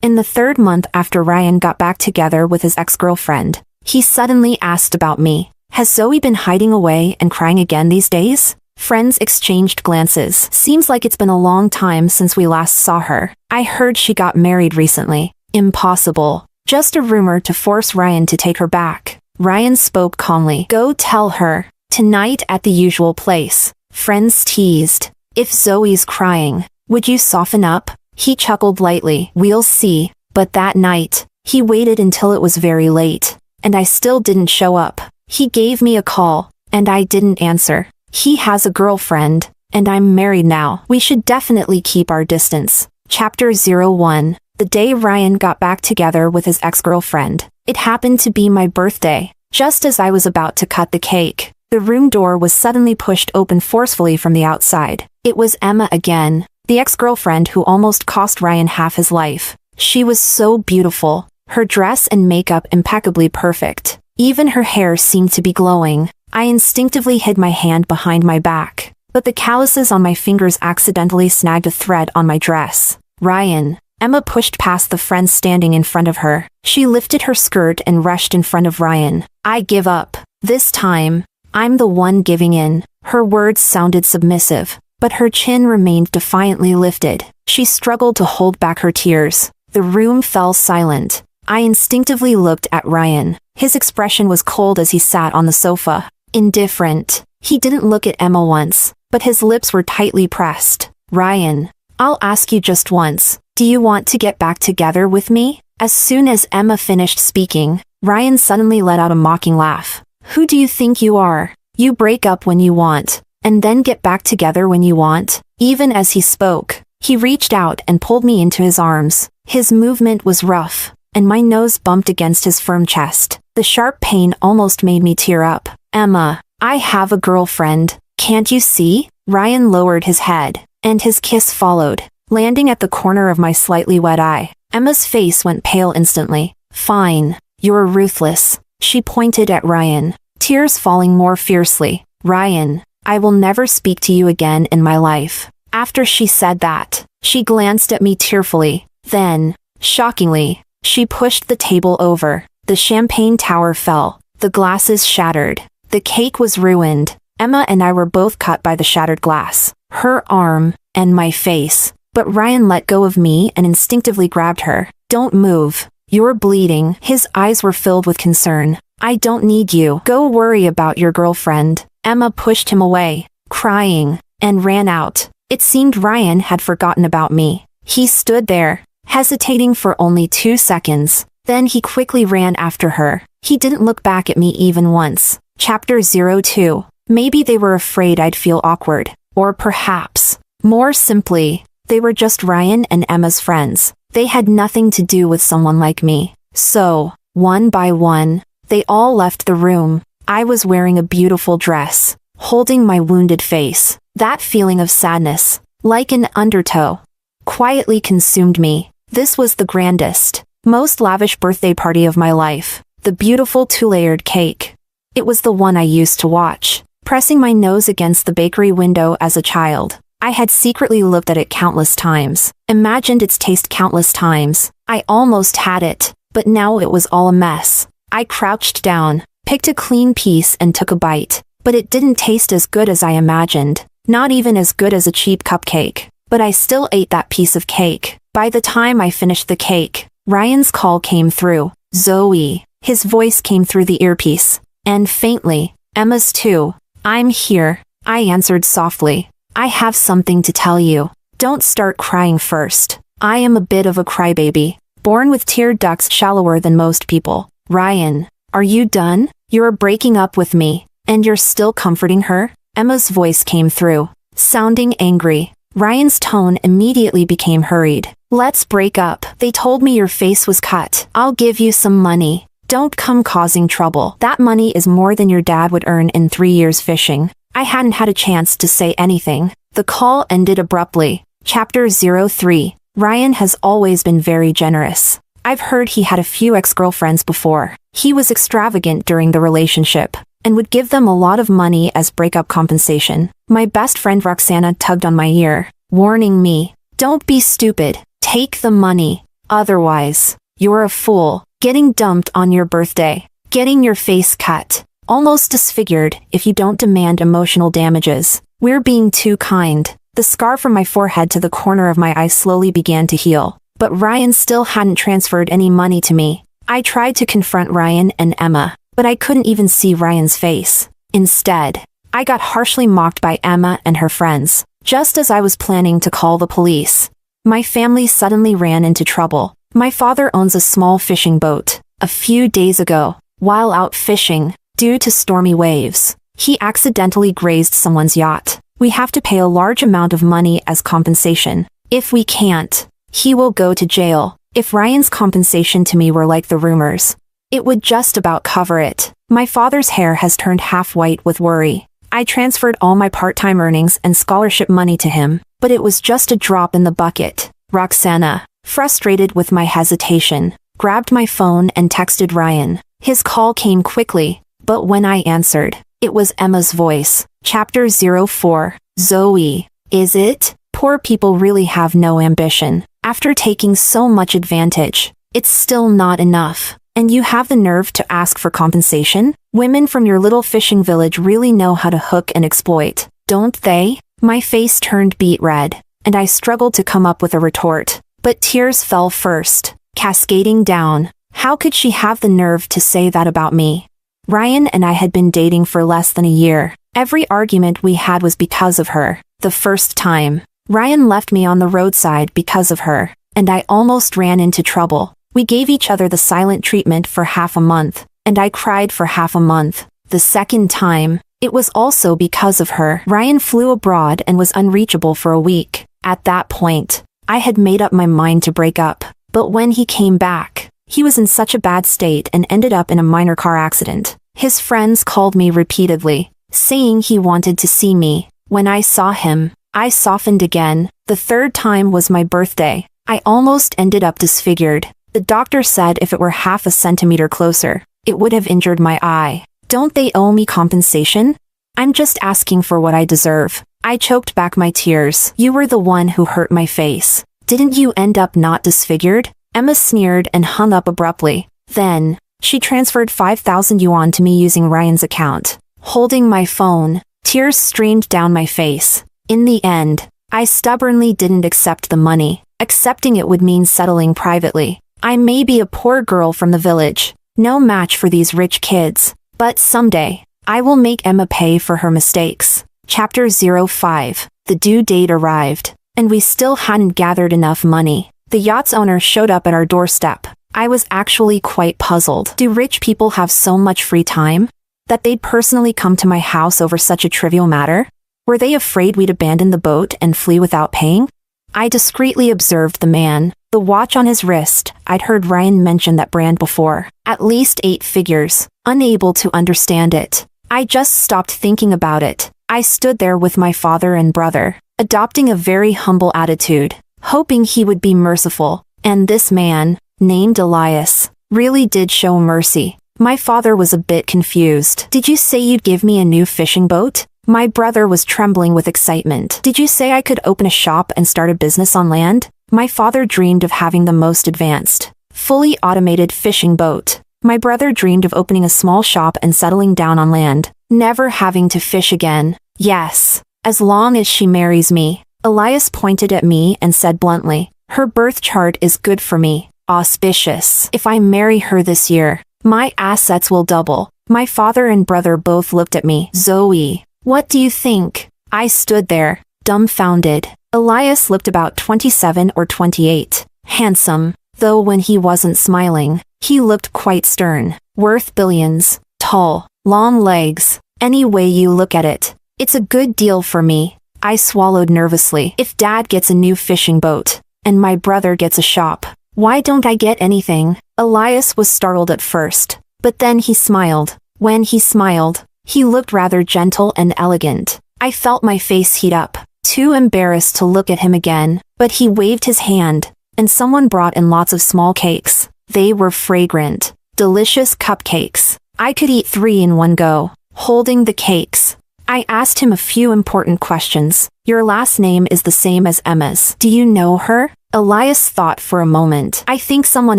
In the 3rd month after Ryan got back together with his ex-girlfriend, he suddenly asked about me. Has Zoe been hiding away and crying again these days? Friends exchanged glances. Seems like it's been a long time since we last saw her. I heard she got married recently. Impossible. Just a rumor to force Ryan to take her back. Ryan spoke calmly. Go tell her. Tonight at the usual place. Friends teased. If Zoe's crying, would you soften up? He chuckled lightly. We'll see. But that night, he waited until it was very late, and I still didn't show up. He gave me a call, and I didn't answer. He has a girlfriend, and I'm married now. We should definitely keep our distance. Chapter 01. The day Ryan got back together with his ex-girlfriend. It happened to be my birthday. Just as I was about to cut the cake, the room door was suddenly pushed open forcefully from the outside. It was Emma again, the ex-girlfriend who almost cost Ryan half his life. She was so beautiful, her dress and makeup impeccably perfect. Even her hair seemed to be glowing. I instinctively hid my hand behind my back, but the calluses on my fingers accidentally snagged a thread on my dress. Ryan. Emma pushed past the friends standing in front of her. She lifted her skirt and rushed in front of Ryan. I give up. This time, I'm the one giving in. Her words sounded submissive, but her chin remained defiantly lifted. She struggled to hold back her tears. The room fell silent. I instinctively looked at Ryan. His expression was cold as he sat on the sofa. Indifferent. He didn't look at Emma once, but his lips were tightly pressed. Ryan, I'll ask you just once. Do you want to get back together with me? As soon as Emma finished speaking, Ryan suddenly let out a mocking laugh. Who do you think you are? You break up when you want, and then get back together when you want? Even as he spoke, he reached out and pulled me into his arms. His movement was rough, and my nose bumped against his firm chest. The sharp pain almost made me tear up. Emma, I have a girlfriend. Can't you see? Ryan lowered his head, and his kiss followed, landing at the corner of my slightly wet eye. Emma's face went pale instantly. Fine. You're ruthless. She pointed at Ryan, tears falling more fiercely. Ryan, I will never speak to you again in my life. After she said that, she glanced at me tearfully. Then, shockingly, she pushed the table over. The champagne tower fell. The glasses shattered. The cake was ruined. Emma and I were both cut by the shattered glass. Her arm, and my face. But Ryan let go of me and instinctively grabbed her. Don't move. You're bleeding. His eyes were filled with concern. I don't need you. Go worry about your girlfriend. Emma pushed him away, crying, and ran out. It seemed Ryan had forgotten about me. He stood there, hesitating for only 2 seconds. Then he quickly ran after her. He didn't look back at me even once. Chapter 02. Maybe they were afraid I'd feel awkward. Or perhaps, more simply, they were just Ryan and Emma's friends. They had nothing to do with someone like me. So, one by one, they all left the room. I was wearing a beautiful dress, holding my wounded face. That feeling of sadness, like an undertow, quietly consumed me. This was the grandest, most lavish birthday party of my life. The beautiful 2-layered cake. It was the one I used to watch, pressing my nose against the bakery window as a child. I had secretly looked at it countless times, imagined its taste countless times. I almost had it, but now it was all a mess. I crouched down, picked a clean piece and took a bite, but it didn't taste as good as I imagined, not even as good as a cheap cupcake. But I still ate that piece of cake. By the time I finished the cake, Ryan's call came through. Zoe. His voice came through the earpiece, and faintly, Emma's too. I'm here, I answered softly. I have something to tell you. Don't start crying first. I am a bit of a crybaby, born with tear ducts shallower than most people. Ryan, are you done? You're breaking up with me, and you're still comforting her? Emma's voice came through, sounding angry. Ryan's tone immediately became hurried. Let's break up. They told me your face was cut. I'll give you some money. Don't come causing trouble. That money is more than your dad would earn in 3 years fishing. I hadn't had a chance to say anything. The call ended abruptly. Chapter 03. Ryan has always been very generous. I've heard he had a few ex-girlfriends before. He was extravagant during the relationship, and would give them a lot of money as breakup compensation. My best friend Roxana tugged on my ear, warning me, don't be stupid. Take the money. Otherwise, you're a fool. Getting dumped on your birthday. Getting your face cut. Almost disfigured if you don't demand emotional damages. We're being too kind. The scar from my forehead to the corner of my eye slowly began to heal. But Ryan still hadn't transferred any money to me. I tried to confront Ryan and Emma, but I couldn't even see Ryan's face. Instead, I got harshly mocked by Emma and her friends, just as I was planning to call the police. My family suddenly ran into trouble. My father owns a small fishing boat. A few days ago, while out fishing, due to stormy waves, he accidentally grazed someone's yacht. We have to pay a large amount of money as compensation. If we can't, he will go to jail. If Ryan's compensation to me were like the rumors, it would just about cover it. My father's hair has turned half white with worry. I transferred all my part-time earnings and scholarship money to him, but it was just a drop in the bucket. Roxana, frustrated with my hesitation, grabbed my phone and texted Ryan. His call came quickly, but when I answered, it was Emma's voice. Chapter 04. Zoe. Is it? Poor people really have no ambition. After taking so much advantage, it's still not enough. And you have the nerve to ask for compensation? Women from your little fishing village really know how to hook and exploit, don't they? My face turned beet red, and I struggled to come up with a retort. But tears fell first, cascading down. How could she have the nerve to say that about me? Ryan and I had been dating for less than a year. Every argument we had was because of her. The first time, Ryan left me on the roadside because of her, and I almost ran into trouble. We gave each other the silent treatment for half a month, and I cried for half a month. The second time, it was also because of her. Ryan flew abroad and was unreachable for a week. At that point, I had made up my mind to break up. But when he came back, he was in such a bad state and ended up in a minor car accident. His friends called me repeatedly, saying he wanted to see me. When I saw him, I softened again. The third time was my birthday. I almost ended up disfigured. The doctor said if it were half a centimeter closer, it would have injured my eye. Don't they owe me compensation? I'm just asking for what I deserve. I choked back my tears. You were the one who hurt my face. Didn't you end up not disfigured? Emma sneered and hung up abruptly. Then, she transferred 5,000 yuan to me using Ryan's account. Holding my phone, tears streamed down my face. In the end, I stubbornly didn't accept the money. Accepting it would mean settling privately. I may be a poor girl from the village, no match for these rich kids, but someday, I will make Emma pay for her mistakes. Chapter 05. The due date arrived, and we still hadn't gathered enough money. The yacht's owner showed up at our doorstep. I was actually quite puzzled. Do rich people have so much free time that they'd personally come to my house over such a trivial matter? Were they afraid we'd abandon the boat and flee without paying? I discreetly observed the man. The watch on his wrist, I'd heard Ryan mention that brand before. At least 8 figures. Unable to understand it. I just stopped thinking about it. I stood there with my father and brother, adopting a very humble attitude, hoping he would be merciful. And this man, named Elias, really did show mercy. My father was a bit confused. Did you say you'd give me a new fishing boat? My brother was trembling with excitement. Did you say I could open a shop and start a business on land? My father dreamed of having the most advanced, fully automated fishing boat. My brother dreamed of opening a small shop and settling down on land, never having to fish again. Yes, as long as she marries me. Elias pointed at me and said bluntly, her birth chart is good for me. Auspicious. If I marry her this year, my assets will double. My father and brother both looked at me. Zoe, what do you think? I stood there, dumbfounded. Elias looked about 27 or 28. Handsome, though when he wasn't smiling, he looked quite stern. Worth billions. Tall, long legs. Any way you look at it, it's a good deal for me. I swallowed nervously. If Dad gets a new fishing boat, and my brother gets a shop, why don't I get anything? Elias was startled at first, but then he smiled. When he smiled, he looked rather gentle and elegant. I felt my face heat up, too embarrassed to look at him again, but he waved his hand, and someone brought in lots of small cakes. They were fragrant, delicious cupcakes. I could eat 3 in one go. Holding the cakes, I asked him a few important questions. Your last name is the same as Emma's. Do you know her? Elias thought for a moment. I think someone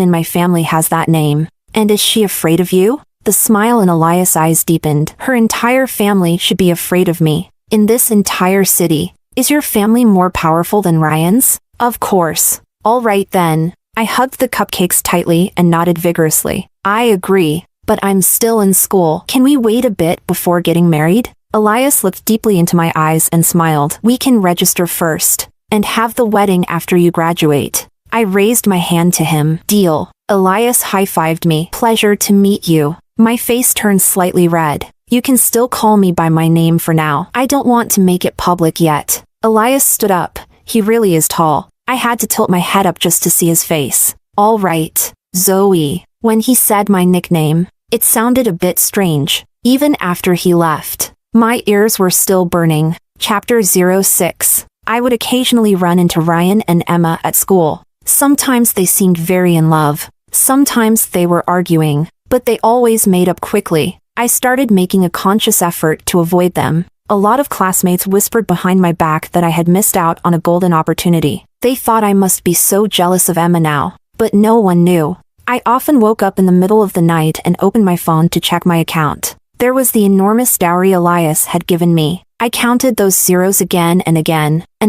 in my family has that name. And is she afraid of you? The smile in Elias' eyes deepened. Her entire family should be afraid of me. In this entire city. Is your family more powerful than Ryan's? Of course. All right then. I hugged the cupcakes tightly and nodded vigorously. I agree. But I'm still in school. Can we wait a bit before getting married? Elias looked deeply into my eyes and smiled. We can register first. And have the wedding after you graduate. I raised my hand to him. Deal. Elias high-fived me. Pleasure to meet you. My face turned slightly red. You can still call me by my name for now. I don't want to make it public yet. Elias stood up. He really is tall. I had to tilt my head up just to see his face. All right, Zoe. When he said my nickname, it sounded a bit strange. Even after he left, my ears were still burning. Chapter 06. I would occasionally run into Ryan and Emma at school. Sometimes they seemed very in love. Sometimes they were arguing, but they always made up quickly. I started making a conscious effort to avoid them. A lot of classmates whispered behind my back that I had missed out on a golden opportunity. They thought I must be so jealous of Emma now, but no one knew. I often woke up in the middle of the night and opened my phone to check my account. There was the enormous dowry Elias had given me. I counted those zeros again and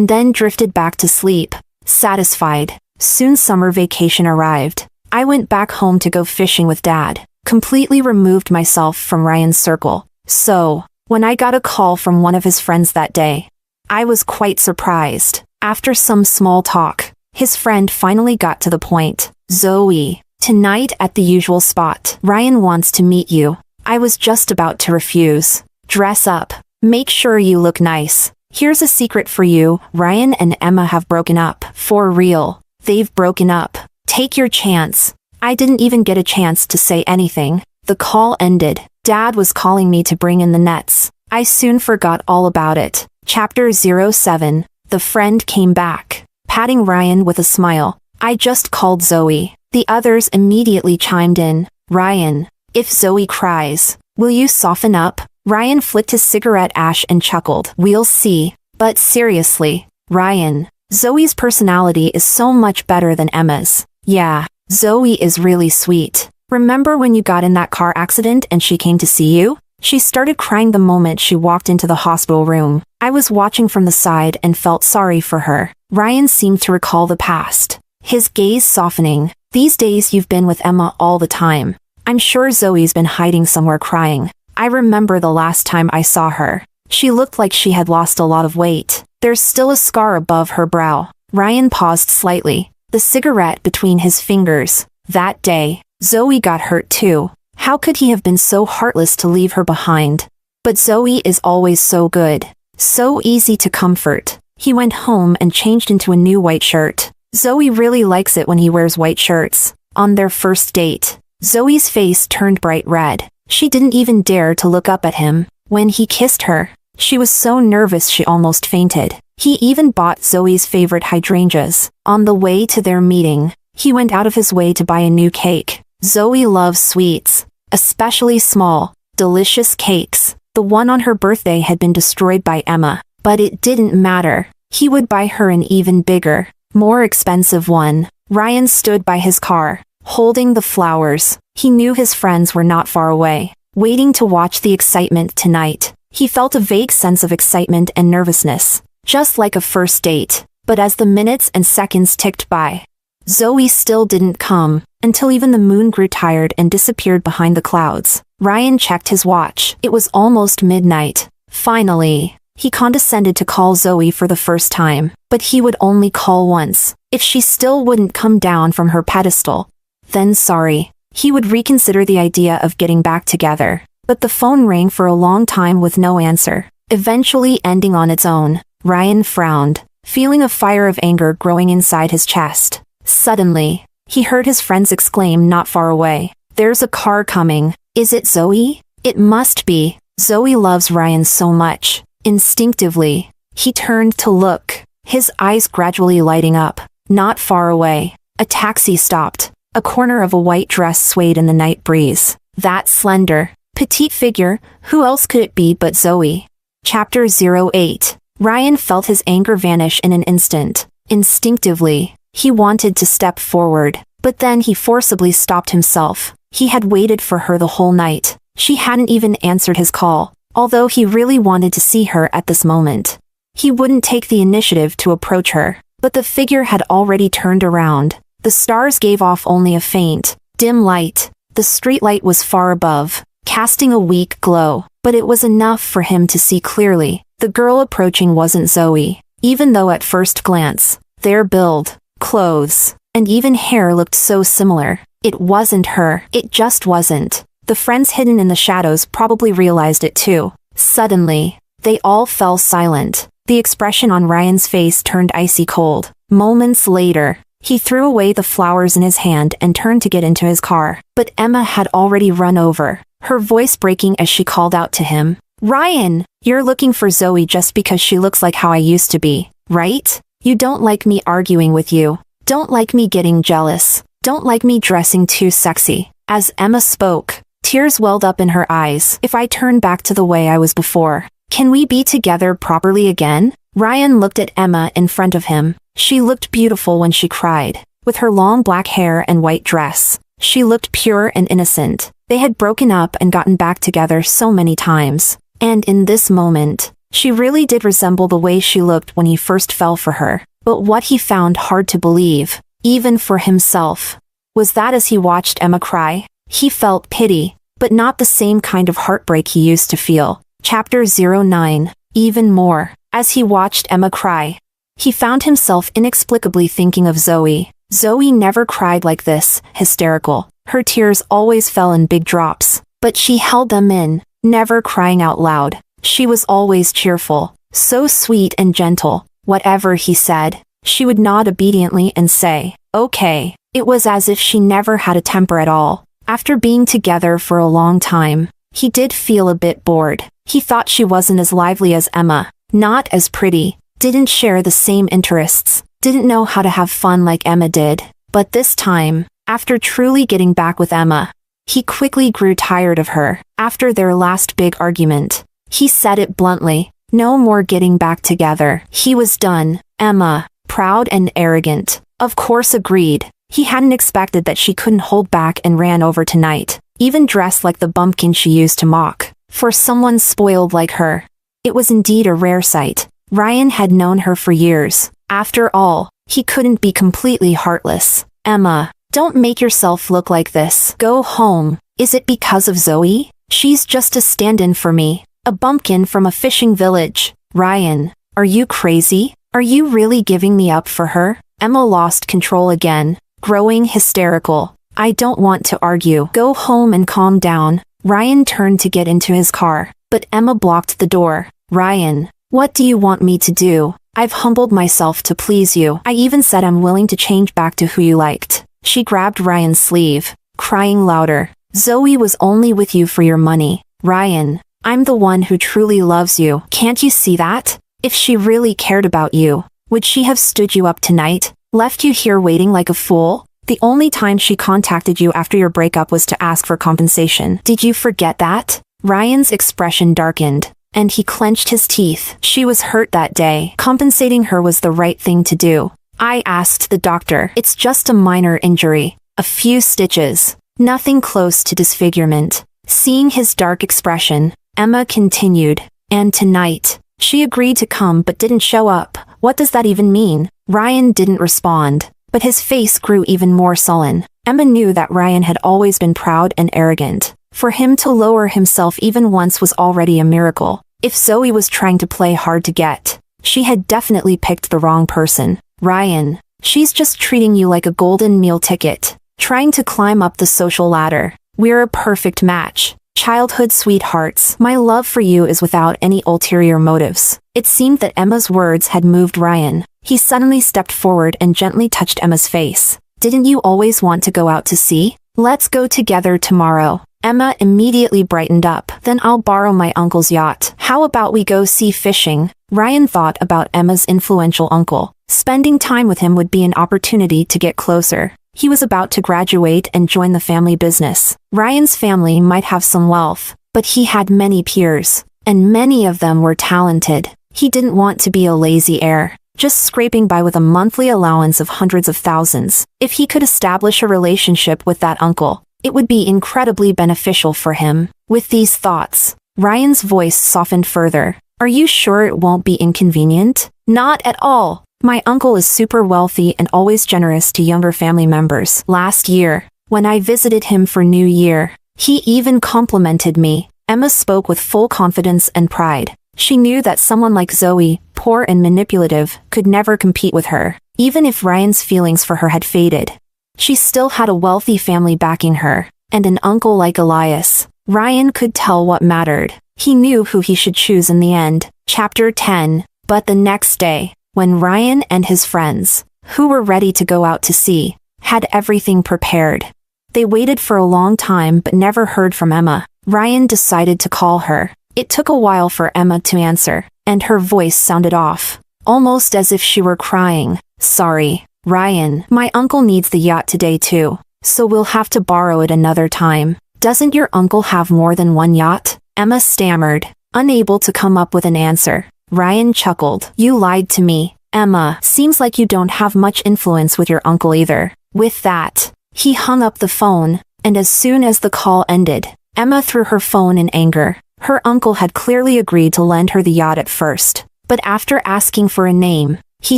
then drifted back to sleep, satisfied. Soon summer vacation arrived. I went back home to go fishing with Dad, completely removed myself from Ryan's circle. So, when I got a call from one of his friends that day, I was quite surprised. After some small talk, his friend finally got to the point. Zoe, tonight at the usual spot. Ryan wants to meet you. I was just about to refuse. Dress up. Make sure you look nice. Here's a secret for you. Ryan and Emma have broken up. For real. They've broken up. Take your chance. I didn't even get a chance to say anything. The call ended. Dad was calling me to bring in the nets. I soon forgot all about it. Chapter 07. The friend came back, patting Ryan with a smile. I just called Zoe. The others immediately chimed in. Ryan, if Zoe cries, will you soften up? Ryan flicked his cigarette ash and chuckled. We'll see. But seriously, Ryan, Zoe's personality is so much better than Emma's. Yeah, Zoe is really sweet. Remember when you got in that car accident and she came to see you? She started crying the moment she walked into the hospital room. I was watching from the side and felt sorry for her. Ryan seemed to recall the past, his gaze softening. These days you've been with Emma all the time. I'm sure Zoe's been hiding somewhere crying. I remember the last time I saw her. She looked like she had lost a lot of weight. There's still a scar above her brow. Ryan paused slightly, the cigarette between his fingers. That day, Zoe got hurt too. How could he have been so heartless to leave her behind? But Zoe is always so good. So easy to comfort. He went home and changed into a new white shirt. Zoe really likes it when he wears white shirts. On their first date, Zoe's face turned bright red. She didn't even dare to look up at him. When he kissed her, she was so nervous she almost fainted. He even bought Zoe's favorite hydrangeas. On the way to their meeting, he went out of his way to buy a new cake. Zoe loves sweets, especially small, delicious cakes. The one on her birthday had been destroyed by Emma, but it didn't matter. He would buy her an even bigger, more expensive one. Ryan stood by his car, holding the flowers. He knew his friends were not far away, waiting to watch the excitement tonight. He felt a vague sense of excitement and nervousness, just like a first date. But as the minutes and seconds ticked by, Zoe still didn't come, until even the moon grew tired and disappeared behind the clouds. Ryan checked his watch. It was almost midnight. Finally, he condescended to call Zoe for the first time, but he would only call once. If she still wouldn't come down from her pedestal, then sorry. He would reconsider the idea of getting back together. But the phone rang for a long time with no answer, eventually ending on its own. Ryan frowned, feeling a fire of anger growing inside his chest. Suddenly, he heard his friends exclaim not far away. There's a car coming. Is it Zoe? It must be. Zoe loves Ryan so much. Instinctively, he turned to look, his eyes gradually lighting up. Not far away, a taxi stopped. A corner of a white dress swayed in the night breeze. That slender, petite figure, who else could it be but Zoe? Chapter 08. Ryan felt his anger vanish in an instant. Instinctively, He wanted to step forward, but then he forcibly stopped himself. He had waited for her the whole night. She hadn't even answered his call, although he really wanted to see her at this moment. He wouldn't take the initiative to approach her, but the figure had already turned around. The stars gave off only a faint, dim light. The streetlight was far above, casting a weak glow, but it was enough for him to see clearly. The girl approaching wasn't Zoe, even though at first glance, their build, clothes, and even hair looked so similar. It wasn't her. It just wasn't. The friends hidden in the shadows probably realized it too. Suddenly, they all fell silent. The expression on Ryan's face turned icy cold. Moments later, he threw away the flowers in his hand and turned to get into his car. But Emma had already run over, her voice breaking as she called out to him. Ryan, you're looking for Zoe just because she looks like how I used to be, right? You don't like me arguing with you. Don't like me getting jealous. Don't like me dressing too sexy. As Emma spoke, tears welled up in her eyes. If I turn back to the way I was before, can we be together properly again? Ryan looked at Emma in front of him. She looked beautiful when she cried. With her long black hair and white dress, she looked pure and innocent. They had broken up and gotten back together so many times. And in this moment, she really did resemble the way she looked when he first fell for her. But what he found hard to believe, even for himself, was that as he watched Emma cry, he felt pity, but not the same kind of heartbreak he used to feel. Chapter 09. Even more. As he watched Emma cry, he found himself inexplicably thinking of Zoe. Zoe never cried like this, hysterical. Her tears always fell in big drops, but she held them in, never crying out loud. She was always cheerful, so sweet and gentle. Whatever he said, she would nod obediently and say, okay. It was as if she never had a temper at all. After being together for a long time, he did feel a bit bored. He thought she wasn't as lively as Emma, not as pretty, didn't share the same interests, didn't know how to have fun like Emma did. But this time, after truly getting back with Emma, he quickly grew tired of her. After their last big argument, he said it bluntly, no more getting back together. He was done. Emma, proud and arrogant, of course agreed. He hadn't expected that she couldn't hold back and ran over tonight, even dressed like the bumpkin she used to mock. For someone spoiled like her, it was indeed a rare sight. Ryan had known her for years. After all, he couldn't be completely heartless. Emma, don't make yourself look like this. Go home. Is it because of Zoe? She's just a stand-in for me. A bumpkin from a fishing village. Ryan, are you crazy? Are you really giving me up for her? Emma lost control again, growing hysterical. I don't want to argue. Go home and calm down. Ryan turned to get into his car, but Emma blocked the door. Ryan, what do you want me to do? I've humbled myself to please you. I even said I'm willing to change back to who you liked. She grabbed Ryan's sleeve, crying louder. Zoe was only with you for your money. Ryan, I'm the one who truly loves you. Can't you see that? If she really cared about you, would she have stood you up tonight, left you here waiting like a fool? The only time she contacted you after your breakup was to ask for compensation. Did you forget that? Ryan's expression darkened, and he clenched his teeth. She was hurt that day. Compensating her was the right thing to do. I asked the doctor. It's just a minor injury. A few stitches. Nothing close to disfigurement. Seeing his dark expression, Emma continued. And tonight, she agreed to come but didn't show up. What does that even mean? Ryan didn't respond, but his face grew even more sullen. Emma knew that Ryan had always been proud and arrogant. For him to lower himself even once was already a miracle. If Zoe was trying to play hard to get, she had definitely picked the wrong person. Ryan, she's just treating you like a golden meal ticket, trying to climb up the social ladder. We're a perfect match. Childhood sweethearts. My love for you is without any ulterior motives. It seemed that Emma's words had moved Ryan. He suddenly stepped forward and gently touched Emma's face. Didn't you always want to go out to sea? Let's go together tomorrow. Emma immediately brightened up. Then I'll borrow my uncle's yacht. How about we go sea fishing? Ryan thought about Emma's influential uncle. Spending time with him would be an opportunity to get closer. He was about to graduate and join the family business. Ryan's family might have some wealth, but he had many peers, and many of them were talented. He didn't want to be a lazy heir. just scraping by with a monthly allowance of hundreds of thousands. If he could establish a relationship with that uncle, it would be incredibly beneficial for him. With these thoughts, Ryan's voice softened further. Are you sure it won't be inconvenient? Not at all. My uncle is super wealthy and always generous to younger family members. Last year, when I visited him for New Year, he even complimented me. Emma spoke with full confidence and pride. She knew that someone like Zoe, poor and manipulative, could never compete with her. Even if Ryan's feelings for her had faded, she still had a wealthy family backing her, and an uncle like Elias. Ryan could tell what mattered. He knew who he should choose in the end. Chapter 10. But the next day, when Ryan and his friends, who were ready to go out to sea, had everything prepared, they waited for a long time but never heard from Emma. Ryan decided to call her. It took a while for Emma to answer, and her voice sounded off, almost as if she were crying. Sorry, Ryan, my uncle needs the yacht today too, so we'll have to borrow it another time. Doesn't your uncle have more than one yacht? Emma stammered, unable to come up with an answer. Ryan chuckled. You lied to me, Emma. Seems like you don't have much influence with your uncle either. With that, he hung up the phone, and as soon as the call ended, Emma threw her phone in anger. Her uncle had clearly agreed to lend her the yacht at first, but after asking for a name, he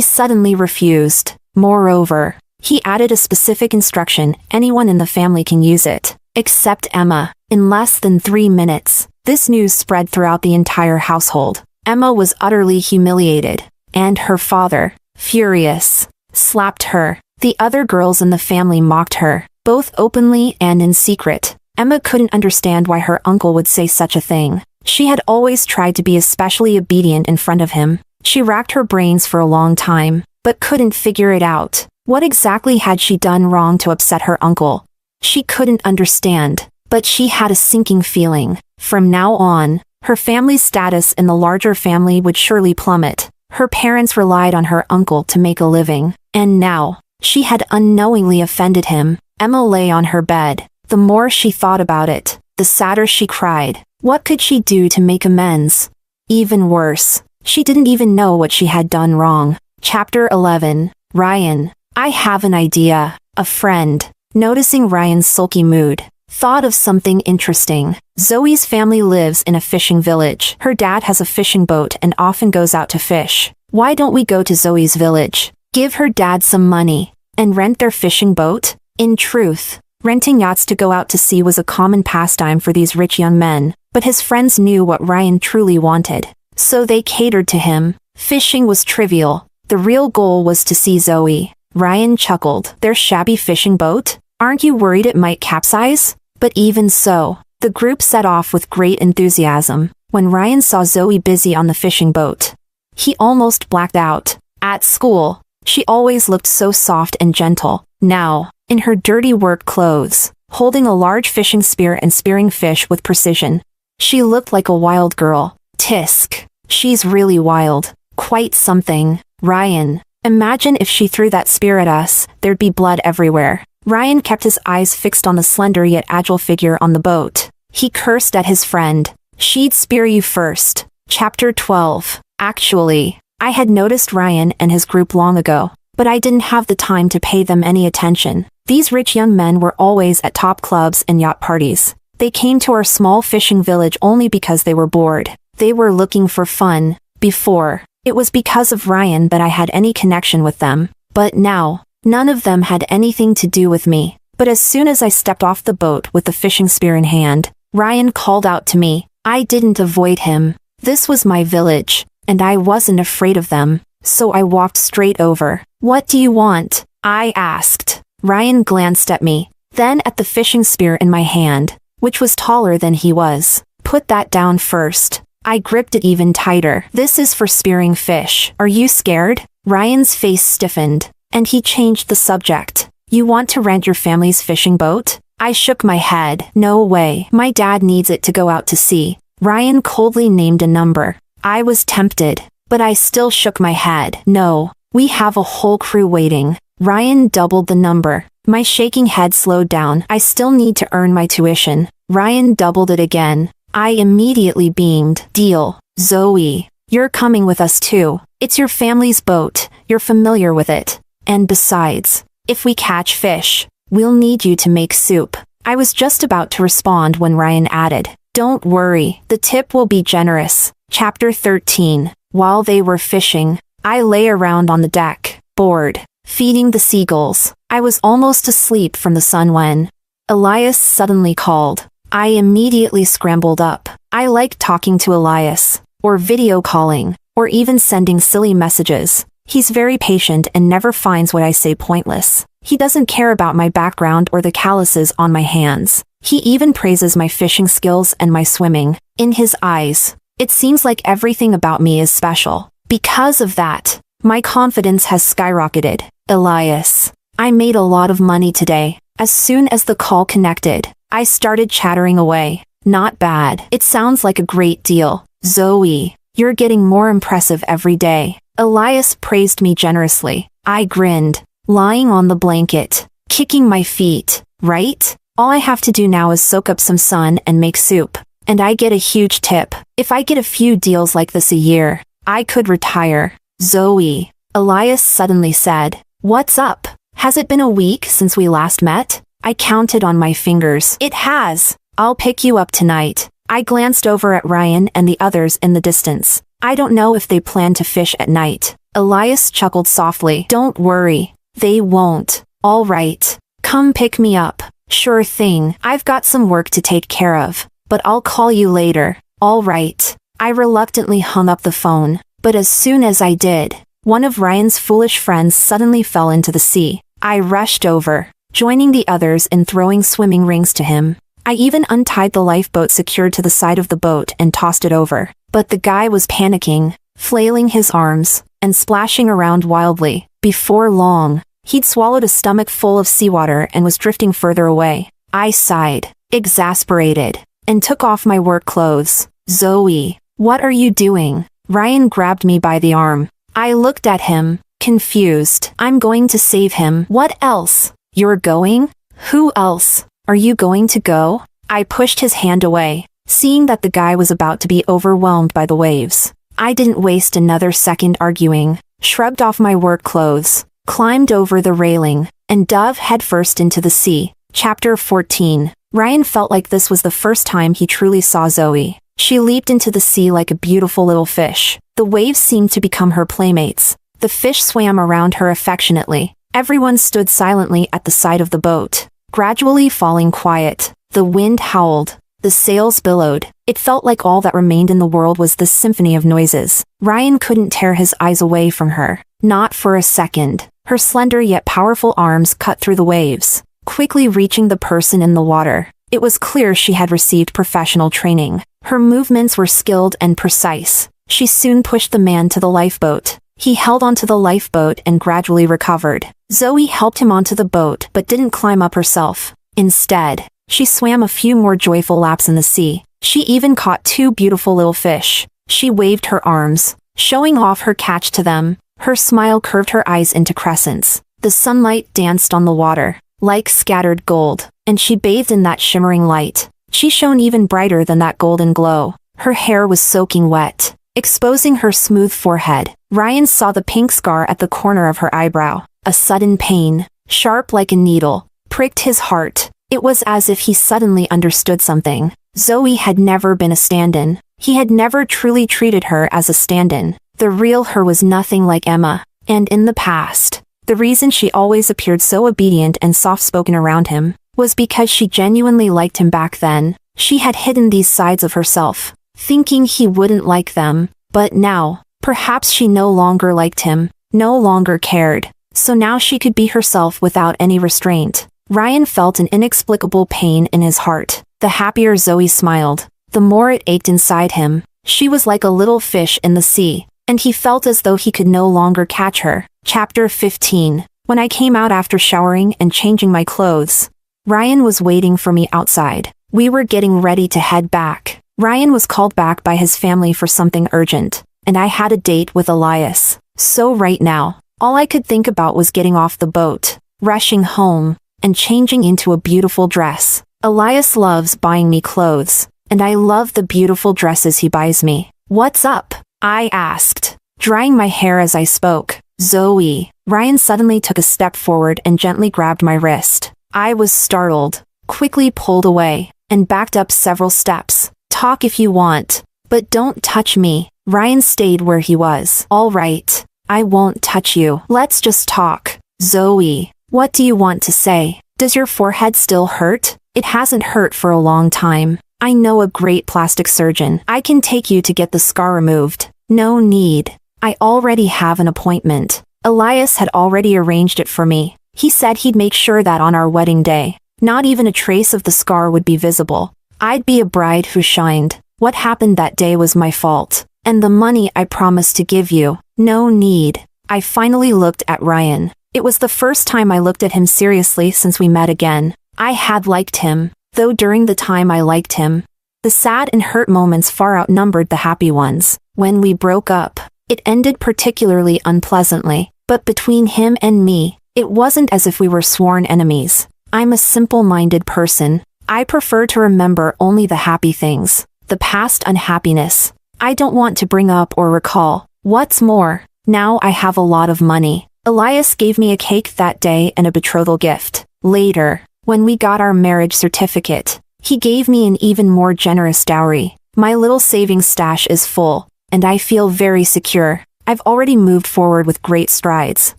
suddenly refused. Moreover, he added a specific instruction: anyone in the family can use it, except Emma. In less than 3 minutes, this news spread throughout the entire household. Emma was utterly humiliated, and her father, furious, slapped her. The other girls in the family mocked her, both openly and in secret. Emma couldn't understand why her uncle would say such a thing. She had always tried to be especially obedient in front of him. She racked her brains for a long time, but couldn't figure it out. What exactly had she done wrong to upset her uncle? She couldn't understand, but she had a sinking feeling. From now on, her family's status in the larger family would surely plummet. Her parents relied on her uncle to make a living, and now, she had unknowingly offended him. Emma lay on her bed. The more she thought about it, the sadder she cried. What could she do to make amends? Even worse, she didn't even know what she had done wrong. Chapter 11. Ryan. I have an idea. A friend, noticing Ryan's sulky mood, thought of something interesting. Zoe's family lives in a fishing village. Her dad has a fishing boat and often goes out to fish. Why don't we go to Zoe's village, give her dad some money, and rent their fishing boat? In truth, renting yachts to go out to sea was a common pastime for these rich young men, but his friends knew what Ryan truly wanted, so they catered to him. Fishing was trivial. The real goal was to see Zoe. Ryan chuckled. Their shabby fishing boat? Aren't you worried it might capsize? But even so, the group set off with great enthusiasm. When Ryan saw Zoe busy on the fishing boat, he almost blacked out. At school, she always looked so soft and gentle. Now, in her dirty work clothes, holding a large fishing spear and spearing fish with precision, she looked like a wild girl. Tisk. She's really wild. Quite something. Ryan, imagine if she threw that spear at us, there'd be blood everywhere. Ryan kept his eyes fixed on the slender yet agile figure on the boat. He cursed at his friend. She'd spear you first. Chapter 12. Actually, I had noticed Ryan and his group long ago, but I didn't have the time to pay them any attention. These rich young men were always at top clubs and yacht parties. They came to our small fishing village only because they were bored. They were looking for fun. Before, it was because of Ryan that I had any connection with them. But now, none of them had anything to do with me. But as soon as I stepped off the boat with the fishing spear in hand, Ryan called out to me. I didn't avoid him. This was my village, and I wasn't afraid of them, so I walked straight over. What do you want? I asked. Ryan glanced at me, then at the fishing spear in my hand, which was taller than he was. Put that down first. I gripped it even tighter. This is for spearing fish. Are you scared? Ryan's face stiffened, and he changed the subject. You want to rent your family's fishing boat? I shook my head. No way. My dad needs it to go out to sea. Ryan coldly named a number. I was tempted, but I still shook my head. No, we have a whole crew waiting. Ryan doubled the number. My shaking head slowed down. I still need to earn my tuition. Ryan doubled it again. I immediately beamed. Deal. Zoe, You're coming with us too. It's your family's boat, you're familiar with it. And besides, if we catch fish, we'll need you to make soup. I was just about to respond when Ryan added, "Don't worry, the tip will be generous." Chapter 13. While they were fishing, I lay around on the deck, bored, feeding the seagulls. I was almost asleep from the sun when Elias suddenly called. I immediately scrambled up. I like talking to Elias, or video calling, or even sending silly messages. He's very patient and never finds what I say pointless. He doesn't care about my background or the calluses on my hands. He even praises my fishing skills and my swimming. In his eyes, it seems like everything about me is special. Because of that, my confidence has skyrocketed. Elias, I made a lot of money today. As soon as the call connected, I started chattering away. Not bad. It sounds like a great deal. Zoe, you're getting more impressive every day. Elias praised me generously. I grinned, lying on the blanket, kicking my feet. Right? All I have to do now is soak up some sun and make soup. And I get a huge tip. If I get a few deals like this a year, I could retire. Zoe, Elias suddenly said. What's up? Has it been a week since we last met? I counted on my fingers. It has. I'll pick you up tonight. I glanced over at Ryan and the others in the distance. I don't know if they plan to fish at night. Elias chuckled softly. Don't worry. They won't. All right. Come pick me up. Sure thing. I've got some work to take care of, but I'll call you later. All right. I reluctantly hung up the phone, but as soon as I did, one of Ryan's foolish friends suddenly fell into the sea. I rushed over, joining the others in throwing swimming rings to him. I even untied the lifeboat secured to the side of the boat and tossed it over. But the guy was panicking, flailing his arms, and splashing around wildly. Before long, he'd swallowed a stomach full of seawater and was drifting further away. I sighed, exasperated, and took off my work clothes. Zoe, what are you doing? Ryan grabbed me by the arm. I looked at him, confused. I'm going to save him. What else? You're going? Who else? Are you going to go? I pushed his hand away, seeing that the guy was about to be overwhelmed by the waves. I didn't waste another second arguing, shrugged off my work clothes, climbed over the railing, and dove headfirst into the sea. Chapter 14. Ryan felt like this was the first time he truly saw Zoe. She leaped into the sea like a beautiful little fish. The waves seemed to become her playmates. The fish swam around her affectionately. Everyone stood silently at the side of the boat, gradually falling quiet. The wind howled. The sails billowed. It felt like all that remained in the world was this symphony of noises. Ryan couldn't tear his eyes away from her. Not for a second. Her slender yet powerful arms cut through the waves, quickly reaching the person in the water. It was clear she had received professional training. Her movements were skilled and precise. She soon pushed the man to the lifeboat. He held onto the lifeboat and gradually recovered. Zoe helped him onto the boat but didn't climb up herself. Instead, she swam a few more joyful laps in the sea. She even caught two beautiful little fish. She waved her arms, showing off her catch to them. Her smile curved her eyes into crescents. The sunlight danced on the water, like scattered gold, and she bathed in that shimmering light. She shone even brighter than that golden glow. Her hair was soaking wet, exposing her smooth forehead. Ryan saw the pink scar at the corner of her eyebrow. A sudden pain, sharp like a needle, pricked his heart. It was as if he suddenly understood something. Zoe had never been a stand-in. He had never truly treated her as a stand-in. The real her was nothing like Emma. And in the past, the reason she always appeared so obedient and soft-spoken around him was because she genuinely liked him back then. She had hidden these sides of herself, thinking he wouldn't like them. But now, perhaps she no longer liked him, no longer cared. So now she could be herself without any restraint. Ryan felt an inexplicable pain in his heart. The happier Zoe smiled, the more it ached inside him. She was like a little fish in the sea, and he felt as though he could no longer catch her. Chapter 15. When I came out after showering and changing my clothes, Ryan was waiting for me outside. We were getting ready to head back. Ryan was called back by his family for something urgent, and I had a date with Elias. So right now, all I could think about was getting off the boat, rushing home, and changing into a beautiful dress. Elias loves buying me clothes, and I love the beautiful dresses he buys me. What's up? I asked, drying my hair as I spoke. Zoe. Ryan suddenly took a step forward and gently grabbed my wrist. I was startled, quickly pulled away, and backed up several steps. Talk if you want, but don't touch me. Ryan stayed where he was. All right, I won't touch you. Let's just talk. Zoe, what do you want to say? Does your forehead still hurt? It hasn't hurt for a long time. I know a great plastic surgeon. I can take you to get the scar removed. No need. I already have an appointment. Elias had already arranged it for me. He said he'd make sure that on our wedding day, not even a trace of the scar would be visible. I'd be a bride who shined. What happened that day was my fault. And the money I promised to give you, no need. I finally looked at Ryan. It was the first time I looked at him seriously since we met again. I had liked him, though during the time I liked him, the sad and hurt moments far outnumbered the happy ones. When we broke up, it ended particularly unpleasantly, but between him and me, it wasn't as if we were sworn enemies. I'm a simple-minded person. I prefer to remember only the happy things, the past unhappiness. I don't want to bring up or recall. What's more, now I have a lot of money. Elias gave me a cake that day and a betrothal gift. Later, when we got our marriage certificate, he gave me an even more generous dowry. My little savings stash is full, and I feel very secure. I've already moved forward with great strides.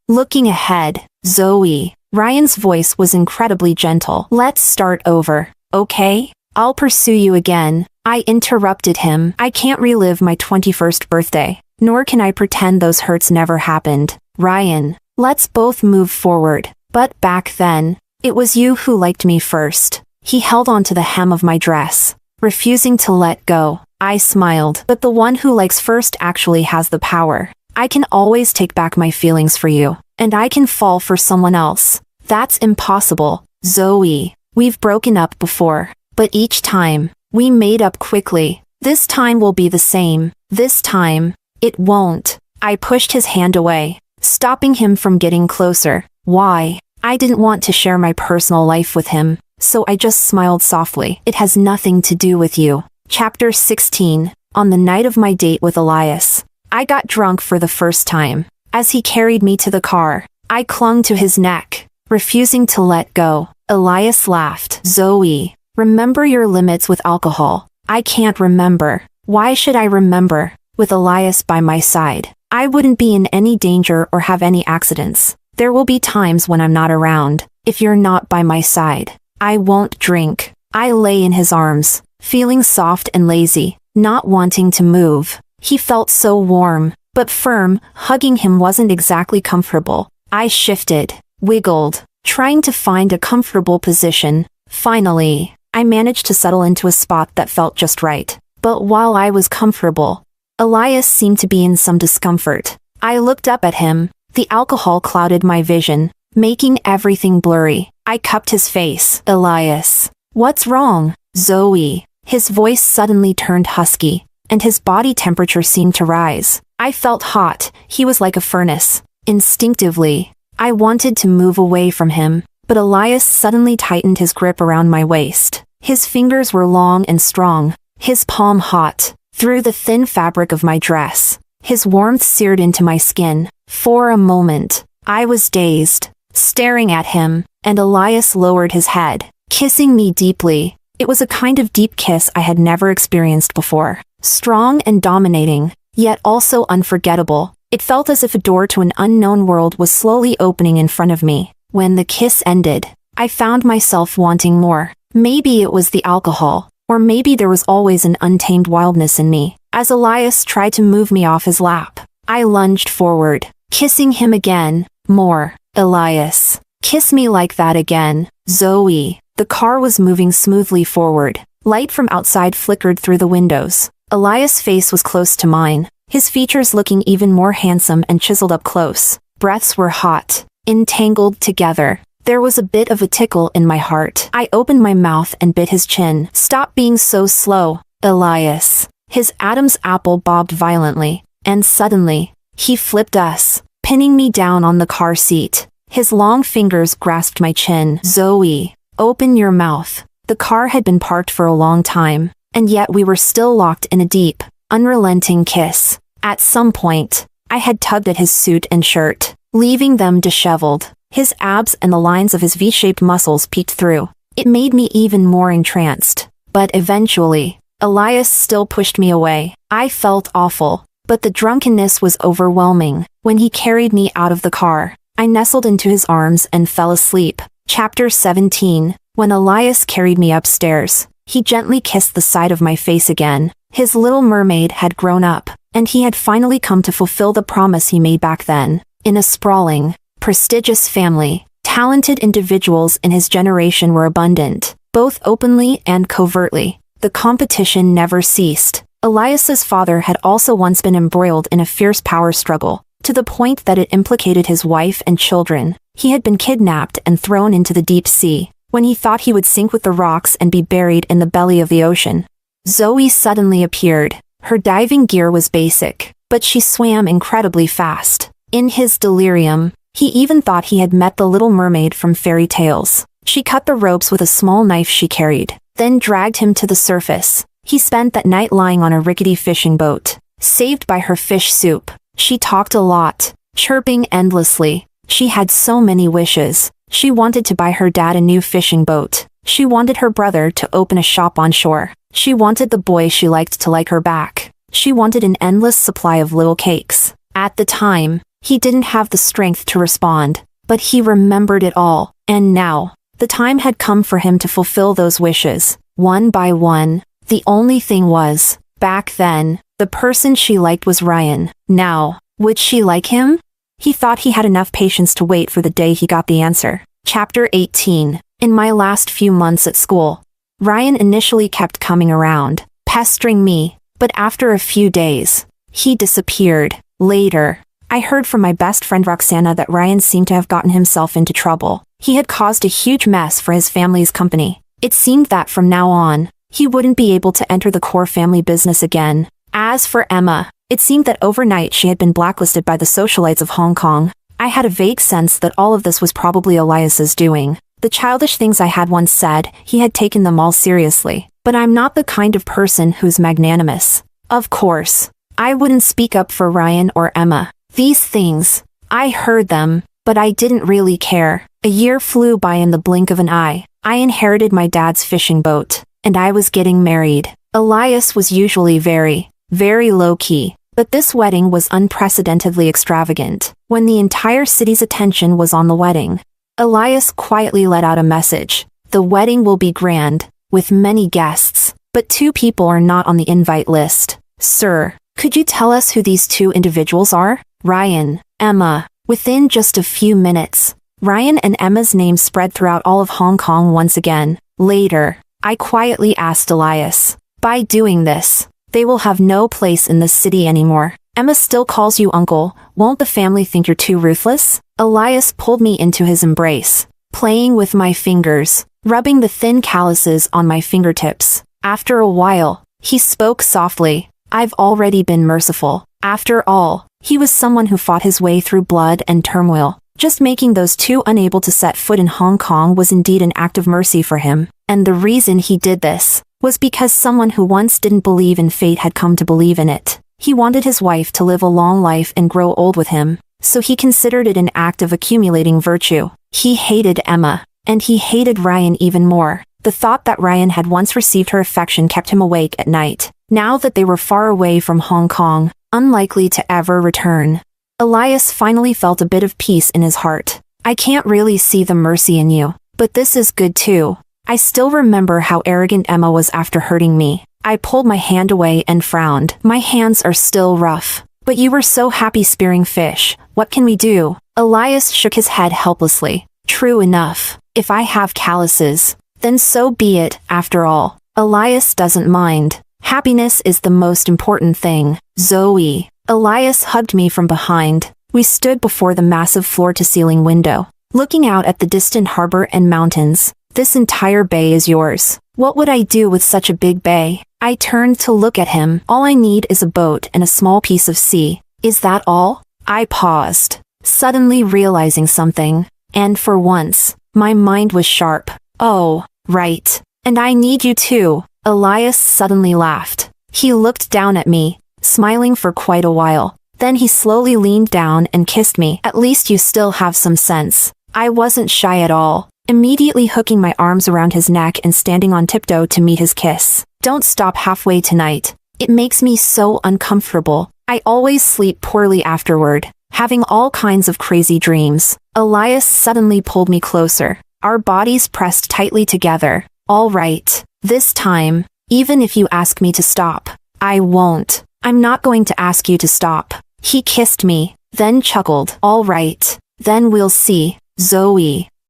Looking ahead, Zoe. Ryan's voice was incredibly gentle. Let's start over, okay? I'll pursue you again. I interrupted him. I can't relive my 21st birthday, nor can I pretend those hurts never happened. Ryan, let's both move forward. But back then, it was you who liked me first. He held onto the hem of my dress, refusing to let go. I smiled. But the one who likes first actually has the power. I can always take back my feelings for you, and I can fall for someone else. That's impossible, Zoe. We've broken up before, but each time, we made up quickly. This time will be the same. This time, it won't. I pushed his hand away, stopping him from getting closer. Why? I didn't want to share my personal life with him, so I just smiled softly. It has nothing to do with you. Chapter 16. On the night of my date with Elias, I got drunk for the first time. As he carried me to the car, I clung to his neck, refusing to let go. Elias laughed. Zoe, remember your limits with alcohol. I can't remember. Why should I remember? With Elias by my side, I wouldn't be in any danger or have any accidents. There will be times when I'm not around. If you're not by my side, I won't drink. I lay in his arms, feeling soft and lazy, not wanting to move. He felt so warm, but firm. Hugging him wasn't exactly comfortable. I shifted, wiggled, trying to find a comfortable position. Finally, I managed to settle into a spot that felt just right. But while I was comfortable, Elias seemed to be in some discomfort. I looked up at him. The alcohol clouded my vision, making everything blurry. I cupped his face. Elias, what's wrong? Zoe. His voice suddenly turned husky, and his body temperature seemed to rise. I felt hot. He was like a furnace. Instinctively, I wanted to move away from him, but Elias suddenly tightened his grip around my waist. His fingers were long and strong, his palm hot, through the thin fabric of my dress. His warmth seared into my skin. For a moment, I was dazed, staring at him, and Elias lowered his head, kissing me deeply. It was a kind of deep kiss I had never experienced before. Strong and dominating, yet also unforgettable. It felt as if a door to an unknown world was slowly opening in front of me. When the kiss ended, I found myself wanting more. Maybe it was the alcohol, or maybe there was always an untamed wildness in me. As Elias tried to move me off his lap, I lunged forward, kissing him again. More. Elias, kiss me like that again. Zoe. The car was moving smoothly forward. Light from outside flickered through the windows. Elias' face was close to mine, his features looking even more handsome and chiseled up close. Breaths were hot, entangled together. There was a bit of a tickle in my heart. I opened my mouth and bit his chin. Stop being so slow, Elias. His Adam's apple bobbed violently, and suddenly, he flipped us, pinning me down on the car seat. His long fingers grasped my chin. Zoe, open your mouth. The car had been parked for a long time, and yet we were still locked in a deep, unrelenting kiss. At some point, I had tugged at his suit and shirt, leaving them disheveled. His abs and the lines of his V-shaped muscles peeked through. It made me even more entranced. But eventually, Elias still pushed me away. I felt awful, but the drunkenness was overwhelming. When he carried me out of the car, I nestled into his arms and fell asleep. Chapter 17. When Elias carried me upstairs, he gently kissed the side of my face again. His little mermaid had grown up, and he had finally come to fulfill the promise he made back then. In a sprawling, prestigious family, talented individuals in his generation were abundant, both openly and covertly. The competition never ceased. Elias's father had also once been embroiled in a fierce power struggle, to the point that it implicated his wife and children. He had been kidnapped and thrown into the deep sea, when he thought he would sink with the rocks and be buried in the belly of the ocean. Zoe suddenly appeared. Her diving gear was basic, but she swam incredibly fast. In his delirium, he even thought he had met the little mermaid from fairy tales. She cut the ropes with a small knife she carried, then dragged him to the surface. He spent that night lying on a rickety fishing boat, saved by her fish soup. She talked a lot, chirping endlessly. She had so many wishes. She wanted to buy her dad a new fishing boat. She wanted her brother to open a shop on shore. She wanted the boy she liked to like her back. She wanted an endless supply of little cakes. At the time, he didn't have the strength to respond, but he remembered it all. And now, the time had come for him to fulfill those wishes, one by one. The only thing was, back then, the person she liked was Ryan. Now, would she like him? He thought he had enough patience to wait for the day he got the answer. Chapter 18. In my last few months at school, Ryan initially kept coming around, pestering me, but after a few days, he disappeared. Later, I heard from my best friend Roxana that Ryan seemed to have gotten himself into trouble. He had caused a huge mess for his family's company. It seemed that from now on, he wouldn't be able to enter the core family business again. As for Emma, it seemed that overnight she had been blacklisted by the socialites of Hong Kong. I had a vague sense that all of this was probably Elias's doing. The childish things I had once said, he had taken them all seriously. But I'm not the kind of person who's magnanimous. Of course, I wouldn't speak up for Ryan or Emma. These things, I heard them, but I didn't really care. A year flew by in the blink of an eye. I inherited my dad's fishing boat, and I was getting married. Elias was usually very low-key, but this wedding was unprecedentedly extravagant. When the entire city's attention was on the wedding, Elias quietly let out a message. The wedding will be grand, with many guests, but 2 people are not on the invite list. Sir, could you tell us who these 2 individuals are? Ryan, Emma. Within just a few minutes, Ryan and Emma's names spread throughout all of Hong Kong once again. Later, I quietly asked Elias, by doing this, they will have no place in this city anymore. Emma still calls you uncle. Won't the family think you're too ruthless? Elias pulled me into his embrace, playing with my fingers, rubbing the thin calluses on my fingertips. After a while, he spoke softly. I've already been merciful. After all, he was someone who fought his way through blood and turmoil. Just making those 2 unable to set foot in Hong Kong was indeed an act of mercy for him. And the reason he did this was because someone who once didn't believe in fate had come to believe in it. He wanted his wife to live a long life and grow old with him, so he considered it an act of accumulating virtue. He hated Emma, and he hated Ryan even more. The thought that Ryan had once received her affection kept him awake at night. Now that they were far away from Hong Kong, unlikely to ever return, Elias finally felt a bit of peace in his heart. I can't really see the mercy in you, but this is good too. I still remember how arrogant Emma was after hurting me. I pulled my hand away and frowned. My hands are still rough. But you were so happy spearing fish. What can we do? Elias shook his head helplessly. True enough. If I have calluses, then so be it, after all. Elias doesn't mind. Happiness is the most important thing. Zoe. Elias hugged me from behind. We stood before the massive floor-to-ceiling window, looking out at the distant harbor and mountains. This entire bay is yours. What would I do with such a big bay? I turned to look at him. All I need is a boat and a small piece of sea. Is that all? I paused, suddenly realizing something. And for once, my mind was sharp. Oh, right. And I need you too. Elias suddenly laughed. He looked down at me, smiling for quite a while. Then he slowly leaned down and kissed me. At least you still have some sense. I wasn't shy at all, immediately hooking my arms around his neck and standing on tiptoe to meet his kiss. Don't stop halfway tonight. It makes me so uncomfortable. I always sleep poorly afterward, having all kinds of crazy dreams. Elias suddenly pulled me closer. Our bodies pressed tightly together. All right, this time, even if you ask me to stop, I won't. I'm not going to ask you to stop. He kissed me, then chuckled. All right, then we'll see, Zoe.